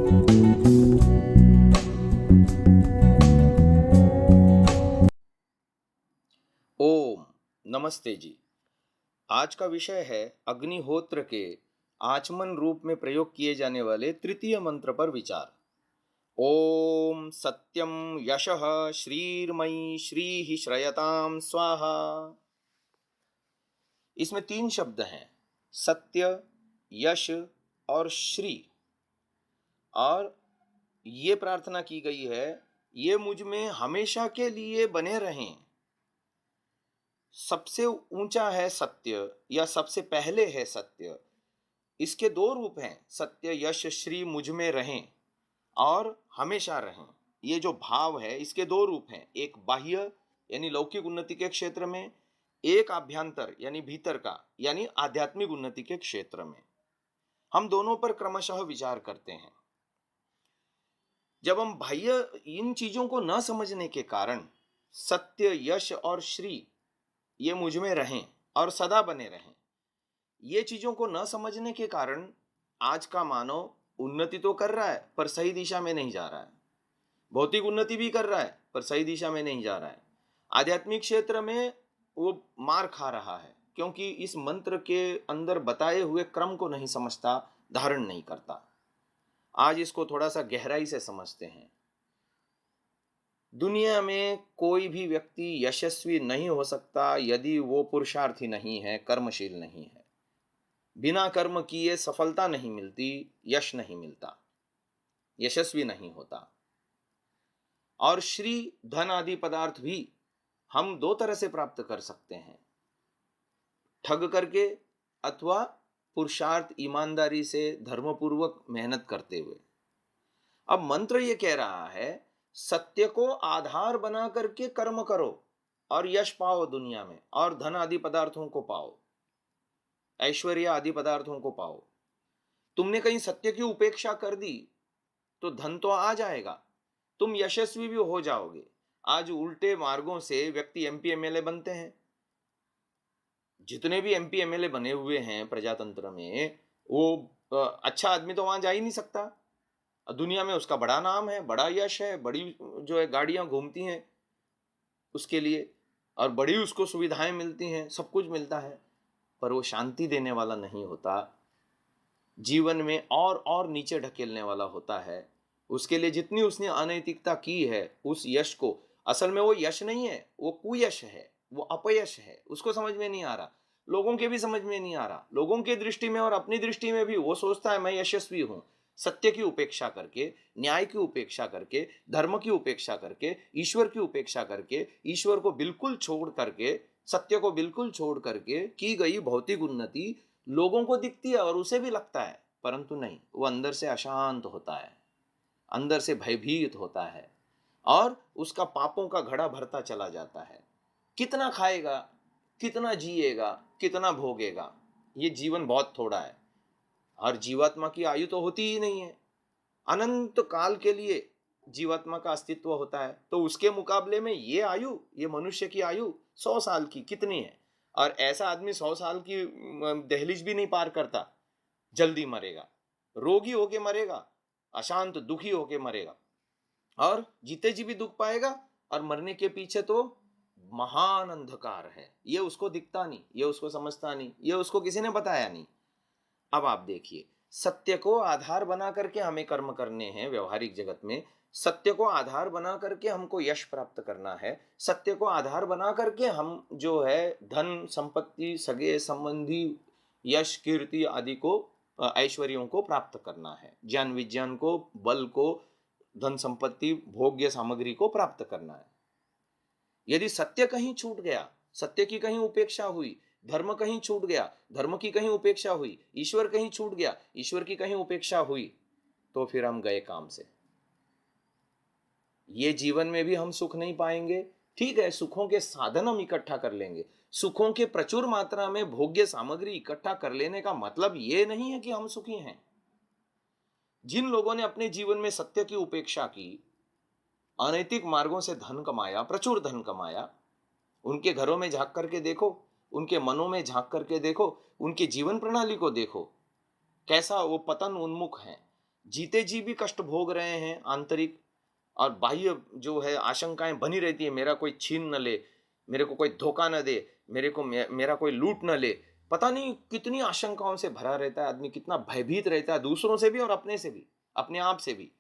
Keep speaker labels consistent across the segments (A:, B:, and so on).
A: ओम नमस्ते जी। आज का विषय है अग्निहोत्र के आचमन रूप में प्रयोग किए जाने वाले तृतीय मंत्र पर विचार। ओम सत्यम यशः श्रीर्मयी श्रीः श्रयताम स्वाहा। इसमें 3 शब्द हैं, सत्य, यश और श्री। और ये प्रार्थना की गई है, ये मुझ में हमेशा के लिए बने रहें। सबसे ऊंचा है सत्य या सबसे पहले है सत्य। इसके 2 रूप हैं, सत्य यश श्री मुझ में रहें और हमेशा रहें। ये जो भाव है इसके 2 रूप हैं, एक बाह्य यानी लौकिक उन्नति के क्षेत्र में, एक आभ्यंतर यानी भीतर का यानी आध्यात्मिक उन्नति के क्षेत्र में। हम दोनों पर क्रमशः विचार करते हैं। जब हम बाह्य इन चीजों को न समझने के कारण सत्य यश और श्री ये मुझ में रहें और सदा बने रहें, ये चीजों को न समझने के कारण आज का मानव उन्नति तो कर रहा है पर सही दिशा में नहीं जा रहा है, भौतिक उन्नति भी कर रहा है पर सही दिशा में नहीं जा रहा है, आध्यात्मिक क्षेत्र में वो मार खा रहा है क्योंकि इस मंत्र के अंदर बताए हुए क्रम को नहीं समझता, धारण नहीं करता। आज इसको थोड़ा सा गहराई से समझते हैं। दुनिया में कोई भी व्यक्ति यशस्वी नहीं हो सकता यदि वो पुरुषार्थी नहीं है, कर्मशील नहीं है। बिना कर्म किए सफलता नहीं मिलती, यश नहीं मिलता, यशस्वी नहीं होता। और श्री धन आदि पदार्थ भी हम 2 तरह से प्राप्त कर सकते हैं, ठग करके अथवा पुरुषार्थ ईमानदारी से धर्मपूर्वक मेहनत करते हुए। अब मंत्र ये कह रहा है, सत्य को आधार बना करके कर्म करो और यश पाओ दुनिया में, और धन आदि पदार्थों को पाओ, ऐश्वर्य आदि पदार्थों को पाओ। तुमने कहीं सत्य की उपेक्षा कर दी तो धन तो आ जाएगा, तुम यशस्वी भी हो जाओगे। आज उल्टे मार्गों से व्यक्ति एमपी एमएलए बनते हैं। जितने भी एमपी एमएलए बने हुए हैं प्रजातंत्र में, वो अच्छा आदमी तो वहां जा ही नहीं सकता। दुनिया में उसका बड़ा नाम है, बड़ा यश है, बड़ी जो है गाड़ियां घूमती हैं उसके लिए, और बड़ी उसको सुविधाएं मिलती हैं, सब कुछ मिलता है, पर वो शांति देने वाला नहीं होता, जीवन में और नीचे ढकेलने वाला होता है। उसके लिए जितनी उसने अनैतिकता की है, उस यश को, असल में वो यश नहीं है, वो कुयश है, वो अपयश है, उसको समझ में नहीं आ रहा, लोगों के भी समझ में नहीं आ रहा। लोगों की दृष्टि में और अपनी दृष्टि में भी वो सोचता है मैं यशस्वी हूं। सत्य की उपेक्षा करके, न्याय की उपेक्षा करके, धर्म की उपेक्षा करके, ईश्वर की उपेक्षा करके, ईश्वर को बिल्कुल छोड़ करके, सत्य को बिल्कुल छोड़ करके की गई भौतिक उन्नति लोगों को दिखती है और उसे भी लगता है, परंतु नहीं, वो अंदर से अशांत होता है, अंदर से भयभीत होता है और उसका पापों का घड़ा भरता चला जाता है। कितना खाएगा, कितना जिएगा, कितना भोगेगा, ये जीवन बहुत थोड़ा है। हर जीवात्मा की आयु तो होती ही नहीं है, अनंत काल के लिए जीवात्मा का अस्तित्व होता है, तो उसके मुकाबले में ये आयु, ये मनुष्य की आयु 100 साल की कितनी है। और ऐसा आदमी 100 साल की दहलीज भी नहीं पार करता, जल्दी मरेगा, रोगी होके मरेगा, अशांत दुखी होके मरेगा, और जीते जी भी दुख पाएगा, और मरने के पीछे तो महान अंधकार है, ये उसको दिखता नहीं, ये उसको समझता नहीं, ये उसको किसी ने बताया नहीं। अब आप देखिए, सत्य को आधार बना करके हमें कर्म करने हैं व्यवहारिक जगत में, सत्य को आधार बना करके हमको यश प्राप्त करना है, सत्य को आधार बना करके हम जो है धन संपत्ति, सगे संबंधी, यश कीर्ति आदि को, ऐश्वर्यों को प्राप्त करना है, ज्ञान विज्ञान को, बल को, धन संपत्ति, भोग्य सामग्री को प्राप्त करना है। यदि सत्य कहीं छूट गया, सत्य की कहीं उपेक्षा हुई, धर्म कहीं छूट गया, धर्म की कहीं उपेक्षा हुई, ईश्वर कहीं छूट गया, ईश्वर की कहीं उपेक्षा हुई, तो फिर हम गए काम से। ये जीवन में भी हम सुख नहीं पाएंगे। ठीक है, सुखों के साधन हम इकट्ठा कर लेंगे, सुखों के प्रचुर मात्रा में भोग्य सामग्री इकट्ठा कर लेने का मतलब ये नहीं है कि हम सुखी हैं। जिन लोगों ने अपने जीवन में सत्य की उपेक्षा की, अनैतिक मार्गों से धन कमाया, प्रचुर धन कमाया, उनके घरों में झांक करके देखो, उनके मनों में झांक करके देखो, उनके जीवन प्रणाली को देखो, कैसा वो पतन उन्मुख है। जीते जी भी कष्ट भोग रहे हैं आंतरिक, और बाह्य जो है आशंकाएं बनी रहती है, मेरा कोई छीन न ले, मेरे को कोई धोखा न दे, मेरा कोई लूट न ले। पता नहीं कितनी आशंकाओं से भरा रहता है आदमी, कितना भयभीत रहता है, दूसरों से भी और अपने से भी, अपने आप से भी।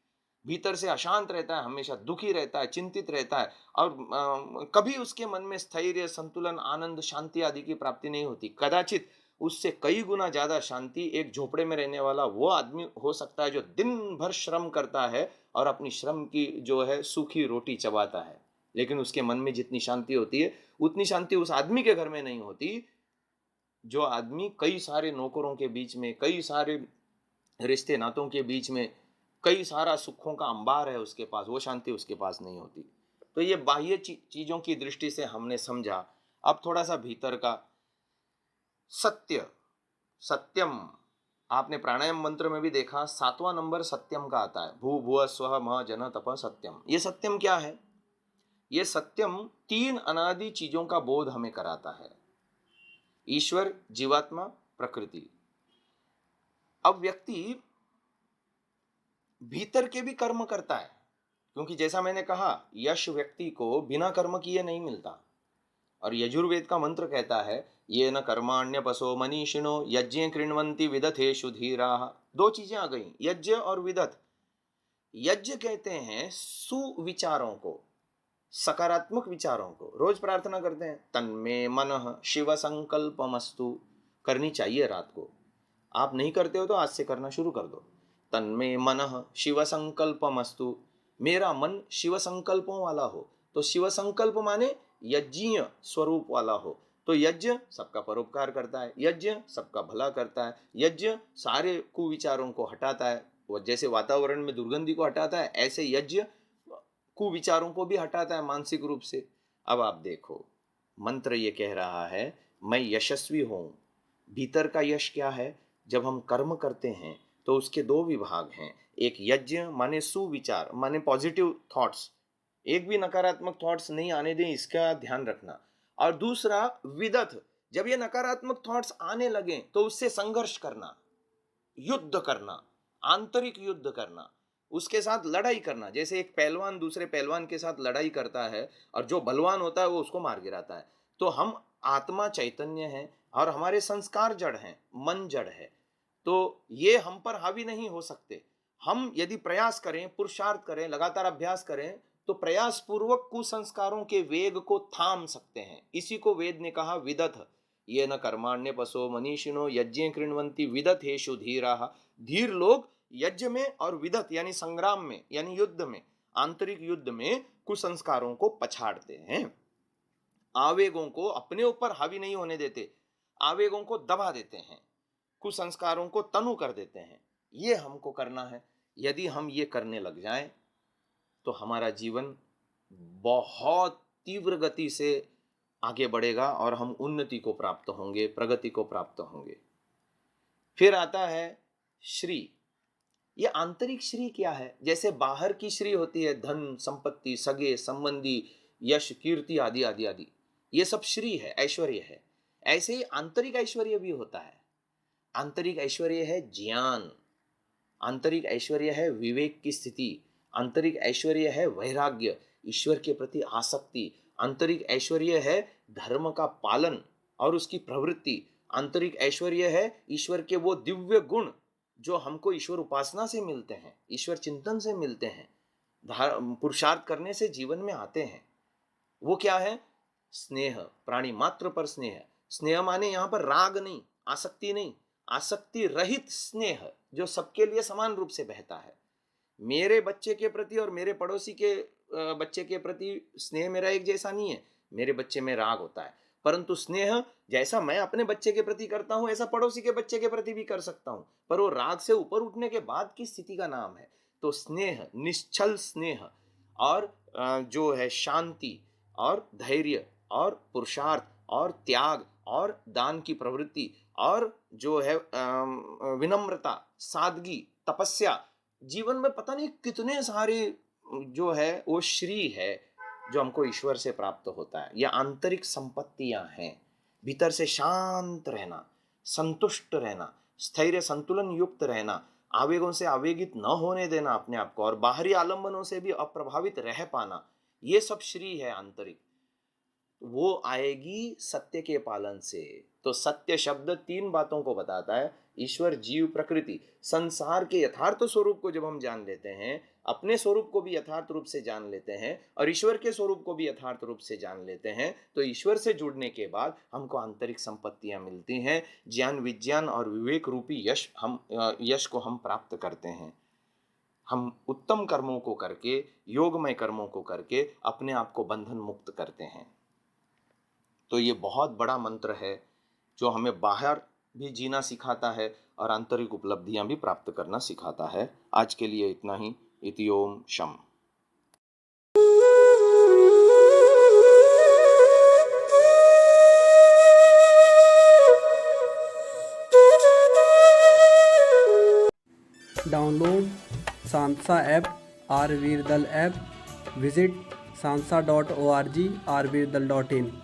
A: भीतर से अशांत रहता है, हमेशा दुखी रहता है, चिंतित रहता है, और कभी उसके मन में स्थैर्य, संतुलन, आनंद, शांति आदि की प्राप्ति नहीं होती। कदाचित उससे कई गुना ज्यादा शांति एक झोपड़े में रहने वाला वो आदमी हो सकता है जो दिन भर श्रम करता है और अपनी श्रम की जो है सूखी रोटी चबाता है, लेकिन उसके मन में जितनी शांति होती है उतनी शांति उस आदमी के घर में नहीं होती। जो आदमी कई सारे नौकरों के बीच में, कई सारे रिश्ते नातों के बीच में, कई सारा सुखों का अंबार है उसके पास, वो शांति उसके पास नहीं होती। तो ये बाह्य चीजों की दृष्टि से हमने समझा। अब थोड़ा सा भीतर का सत्य, सत्यम, आपने प्राणायाम मंत्र में भी देखा 7वां नंबर सत्यम का आता है, भू भुव स्व म जन तप सत्यम। ये सत्यम क्या है? ये सत्यम 3 अनादि चीजों का बोध हमें कराता है, ईश्वर, जीवात्मा, प्रकृति। अब व्यक्ति भीतर के भी कर्म करता है, क्योंकि जैसा मैंने कहा यश व्यक्ति को बिना कर्म किए नहीं मिलता। और यजुर्वेद का मंत्र कहता है, ये न कर्माण्य पशो मनीषिणो यज्ञ कृण्वन्ति विदथेषु धीराः। 2 चीजें आ गई, यज्ञ और विदथ। यज्ञ कहते हैं सुविचारों को, सकारात्मक विचारों को। रोज प्रार्थना करते हैं, तन्मे मनः शिव संकल्पमस्तु, करनी चाहिए रात को। आप नहीं करते हो तो आज से करना शुरू कर दो। तन्मे मनः शिव संकल्पमस्तु, मेरा मन शिव संकल्पों वाला हो। तो शिव संकल्प माने यज्ञीय स्वरूप वाला हो। तो यज्ञ सबका परोपकार करता है, यज्ञ सबका भला करता है, यज्ञ सारे कुविचारों को हटाता है। वो जैसे वातावरण में दुर्गंधी को हटाता है, ऐसे यज्ञ कुविचारों को भी हटाता है मानसिक रूप से। अब आप देखो, मंत्र ये कह रहा है मैं यशस्वी हूं। भीतर का यश क्या है? जब हम कर्म करते हैं तो उसके 2 विभाग हैं। एक यज्ञ माने सुविचार, माने पॉजिटिव थॉट्स, एक भी नकारात्मक थॉट्स नहीं आने दें, इसका ध्यान रखना। और दूसरा विदथ, जब ये नकारात्मक थॉट्स आने लगे तो उससे संघर्ष करना, युद्ध करना, आंतरिक युद्ध करना, उसके साथ लड़ाई करना। जैसे एक पहलवान दूसरे पहलवान के साथ लड़ाई करता है और जो बलवान होता है वो उसको मार गिराता है। तो हम आत्मा चैतन्य है और हमारे संस्कार जड़ हैं, मन जड़ है। तो ये हम पर हावी नहीं हो सकते। हम यदि प्रयास करें, पुरुषार्थ करें, लगातार अभ्यास करें, तो प्रयास पूर्वक कुसंस्कारों के वेग को थाम सकते हैं। इसी को वेद ने कहा विदथ, ये न कर्माण्य पशो मनीषिणो यज्ञ कृण्वन्ति विदथेषु धीराः। धीर लोग यज्ञ में और विदथ यानी संग्राम में, यानी युद्ध में, आंतरिक युद्ध में कुसंस्कारों को पछाड़ते हैं, आवेगों को अपने ऊपर हावी नहीं होने देते, आवेगों को दबा देते हैं, कुसंस्कारों को तनु कर देते हैं। ये हमको करना है। यदि हम ये करने लग जाएं तो हमारा जीवन बहुत तीव्र गति से आगे बढ़ेगा और हम उन्नति को प्राप्त होंगे, प्रगति को प्राप्त होंगे। फिर आता है श्री। ये आंतरिक श्री क्या है? जैसे बाहर की श्री होती है, धन संपत्ति, सगे संबंधी, यश कीर्ति आदि आदि आदि, ये सब श्री है, ऐश्वर्य है। ऐसे ही आंतरिक ऐश्वर्य भी होता है। आंतरिक ऐश्वर्य है ज्ञान, आंतरिक ऐश्वर्य है विवेक की स्थिति, आंतरिक ऐश्वर्य है वैराग्य, ईश्वर के प्रति आसक्ति, आंतरिक ऐश्वर्य है धर्म का पालन और उसकी प्रवृत्ति, आंतरिक ऐश्वर्य है ईश्वर के वो दिव्य गुण जो हमको ईश्वर उपासना से मिलते हैं, ईश्वर चिंतन से मिलते हैं, पुरुषार्थ करने से जीवन में आते हैं। वो क्या है? स्नेह, प्राणी मात्र पर स्नेह। स्नेह माने यहाँ पर राग नहीं, आसक्ति नहीं, आसक्ति रहित स्नेह जो सबके लिए समान रूप से बहता है। मेरे बच्चे के प्रति और मेरे पड़ोसी के बच्चे के प्रति स्नेह मेरा एक जैसा नहीं है। मेरे बच्चे में राग होता है, परंतु स्नेह जैसा मैं अपने बच्चे के प्रति करता हूं ऐसा पड़ोसी के बच्चे के प्रति भी कर सकता हूं, पर वो राग से ऊपर उठने के बाद की स्थिति का नाम है। तो स्नेह, निश्चल स्नेह, और जो है शांति और धैर्य और पुरुषार्थ और त्याग और दान की प्रवृत्ति और जो है विनम्रता, सादगी, तपस्या, जीवन में पता नहीं कितने सारे जो है वो श्री है जो हमको ईश्वर से प्राप्त होता है। यह आंतरिक संपत्तियां हैं। भीतर से शांत रहना, संतुष्ट रहना, स्थैर्य संतुलन युक्त रहना, आवेगों से आवेगित न होने देना अपने आप को, और बाहरी आलंबनों से भी अप्रभावित रह पाना, ये सब श्री है आंतरिक। वो आएगी सत्य के पालन से। तो सत्य शब्द तीन बातों को बताता है, ईश्वर, जीव, प्रकृति। संसार के यथार्थ स्वरूप को जब हम जान लेते हैं, अपने स्वरूप को भी यथार्थ रूप से जान लेते हैं और ईश्वर के स्वरूप को भी यथार्थ रूप से जान लेते हैं, तो ईश्वर से जुड़ने के बाद हमको आंतरिक संपत्तियां मिलती हैं। ज्ञान, विज्ञान और विवेक रूपी यश को हम प्राप्त करते हैं। हम उत्तम कर्मों को करके, योगमय कर्मों को करके अपने आप को बंधन मुक्त करते हैं। तो ये बहुत बड़ा मंत्र है जो हमें बाहर भी जीना सिखाता है और आंतरिक उपलब्धियां भी प्राप्त करना सिखाता है। आज के लिए इतना ही। इति ओम शम।
B: डाउनलोड सांसा ऐप, आरवीरदल ऐप, विजिट sansa.org, rvirdal.in।